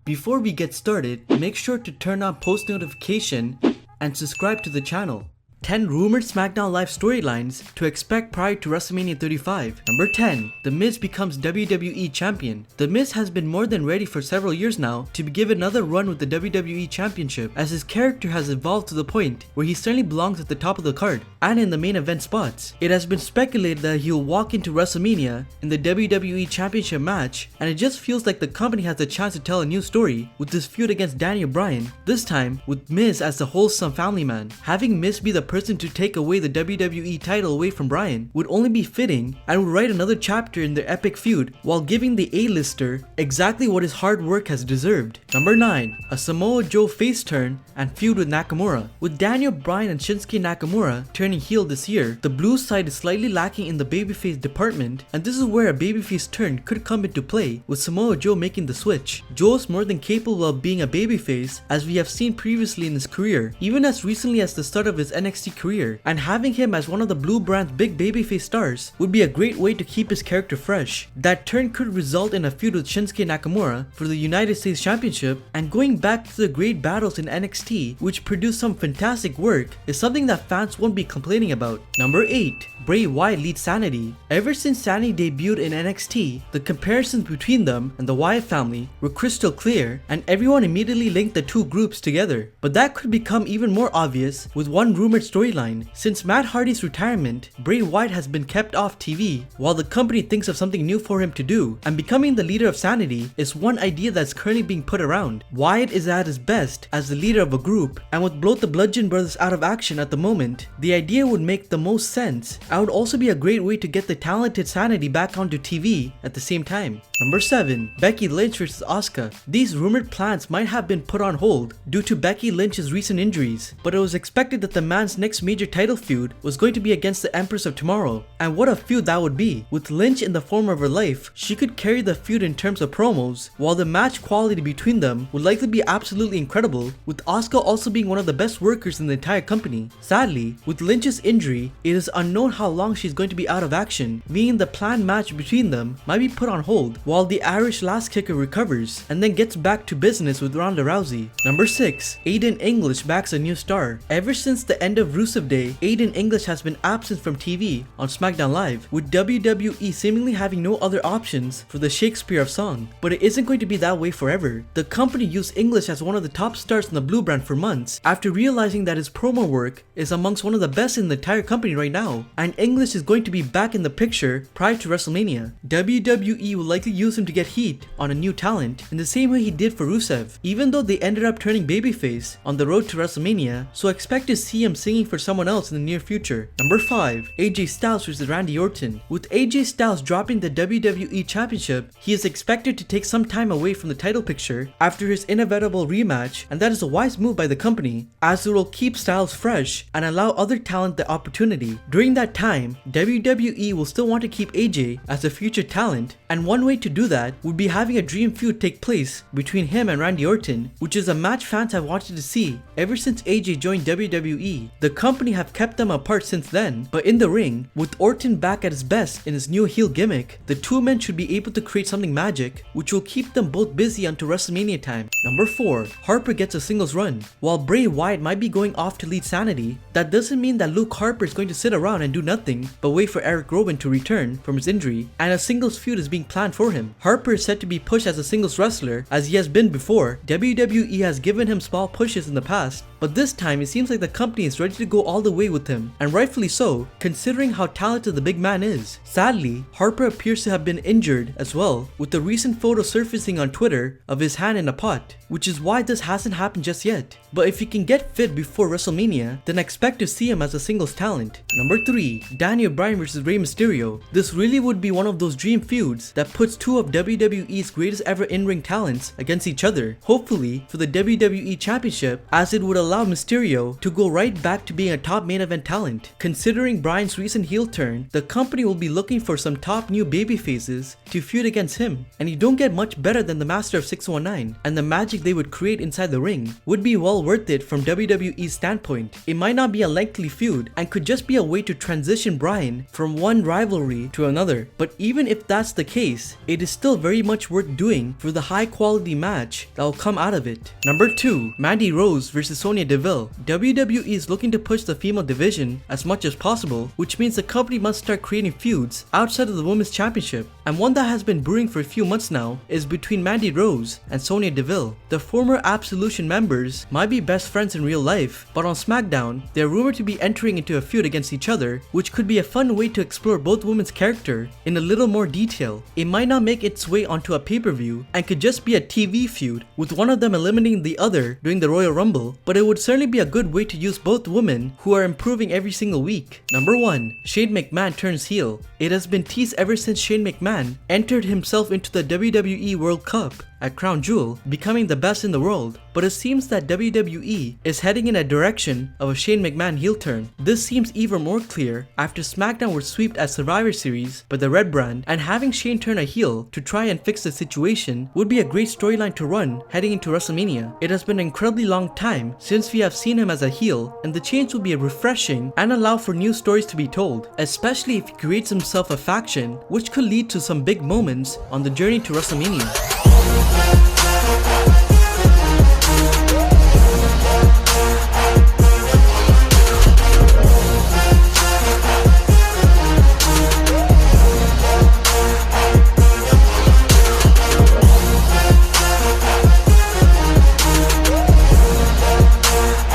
Before we get started, make sure to turn on post notification and subscribe to the channel. 10 rumored SmackDown Live storylines to expect prior to WrestleMania 35. Number 10. The Miz becomes WWE Champion. The Miz has been more than ready for several years now to be given another run with the WWE Championship, as his character has evolved to the point where he certainly belongs at the top of the card and in the main event spots. It has been speculated that he'll walk into WrestleMania in the WWE Championship match, and it just feels like the company has a chance to tell a new story with this feud against Daniel Bryan, this time with Miz as the wholesome family man. Having Miz be the person to take away the WWE title away from Bryan would only be fitting and would write another chapter in their epic feud while giving the A-lister exactly what his hard work has deserved. Number 9. A Samoa Joe face turn and feud with Nakamura. With Daniel Bryan and Shinsuke Nakamura turning heel this year, the blue side is slightly lacking in the babyface department, and this is where a babyface turn could come into play, with Samoa Joe making the switch. Joe is more than capable of being a babyface, as we have seen previously in his career, even as recently as the start of his NXT career, and having him as one of the blue brand's big babyface stars would be a great way to keep his character fresh. That turn could result in a feud with Shinsuke Nakamura for the United States Championship, and going back to the great battles in NXT, which produced some fantastic work, is something that fans won't be complaining about. Number 8. Bray Wyatt leads Sanity. Ever since Sanity debuted in NXT, the comparisons between them and the Wyatt family were crystal clear, and everyone immediately linked the two groups together. But that could become even more obvious with one rumored storyline. Since Matt Hardy's retirement, Bray Wyatt has been kept off TV while the company thinks of something new for him to do, and becoming the leader of Sanity is one idea that's currently being put around. Wyatt is at his best as the leader of a group, and with both the Bludgeon Brothers out of action at the moment, the idea would make the most sense. And would also be a great way to get the talented Sanity back onto TV at the same time. Number 7. Becky Lynch vs Asuka. These rumored plans might have been put on hold due to Becky Lynch's recent injuries, but it was expected that the man's next major title feud was going to be against the Empress of Tomorrow, and what a feud that would be. With Lynch in the form of her life, she could carry the feud in terms of promos, while the match quality between them would likely be absolutely incredible, with Asuka also being one of the best workers in the entire company. Sadly, with Lynch's injury, it is unknown how long she's going to be out of action, meaning the planned match between them might be put on hold while the Irish last kicker recovers and then gets back to business with Ronda Rousey. Number 6. Aiden English backs a new star. Ever since the end of Rusev Day, Aiden English has been absent from TV on SmackDown Live, with WWE seemingly having no other options for the Shakespeare of Song. But it isn't going to be that way forever. The company used English as one of the top stars in the blue brand for months after realizing that his promo work is amongst one of the best in the entire company right now, and English is going to be back in the picture prior to WrestleMania. WWE will likely use him to get heat on a new talent in the same way he did for Rusev, even though they ended up turning babyface on the road to WrestleMania, so expect to see him singing for someone else in the near future. Number 5. AJ Styles vs Randy Orton. With AJ Styles dropping the WWE Championship, he is expected to take some time away from the title picture after his inevitable rematch, and that is a wise move by the company, as it will keep Styles fresh and allow other talent the opportunity. During that time, WWE will still want to keep AJ as a future talent, and one way to do that would be having a dream feud take place between him and Randy Orton, which is a match fans have wanted to see ever since AJ joined WWE. The company have kept them apart since then, but in the ring, with Orton back at his best in his new heel gimmick, the two men should be able to create something magic which will keep them both busy until WrestleMania time. Number 4. Harper gets a singles run. While Bray Wyatt might be going off to lead Sanity, that doesn't mean that Luke Harper is going to sit around and do nothing but wait for Eric Rowan to return from his injury, and a singles feud is being planned for him. Harper is set to be pushed as a singles wrestler as he has been before. WWE has given him small pushes in the past, but this time it seems like the company is ready to go all the way with him, and rightfully so, considering how talented the big man is. Sadly, Harper appears to have been injured as well, with the recent photo surfacing on Twitter of his hand in a pot, which is why this hasn't happened just yet. But if he can get fit before WrestleMania, then expect to see him as a singles talent. Number 3. Daniel Bryan vs Rey Mysterio. This really would be one of those dream feuds that puts two of WWE's greatest ever in-ring talents against each other, hopefully for the WWE Championship, as it would allow Mysterio to go right back back to being a top main event talent. Considering Bryan's recent heel turn, the company will be looking for some top new baby faces to feud against him, and you don't get much better than the Master of 619, and the magic they would create inside the ring would be well worth it from WWE's standpoint. It might not be a lengthy feud and could just be a way to transition Bryan from one rivalry to another, but even if that's the case, it is still very much worth doing for the high quality match that will come out of it. Number 2, Mandy Rose vs Sonia Deville. WWE is looking to push the female division as much as possible, which means the company must start creating feuds outside of the Women's Championship, and one that has been brewing for a few months now is between Mandy Rose and Sonia Deville. The former Absolution members might be best friends in real life, but on SmackDown, they are rumored to be entering into a feud against each other, which could be a fun way to explore both women's character in a little more detail. It might not make its way onto a pay-per-view and could just be a TV feud with one of them eliminating the other during the Royal Rumble, but it would certainly be a good way to use both women who are improving every single week. Number 1, Shane McMahon turns heel. It has been teased ever since Shane McMahon entered himself into the WWE World Cup at Crown Jewel, becoming the best in the world, but it seems that WWE is heading in a direction of a Shane McMahon heel turn. This seems even more clear after SmackDown was swept at Survivor Series by the Red Brand, and having Shane turn a heel to try and fix the situation would be a great storyline to run heading into WrestleMania. It has been an incredibly long time since we have seen him as a heel, and the change will be refreshing and allow for new stories to be told, especially if he creates himself a faction, which could lead to some big moments on the journey to WrestleMania.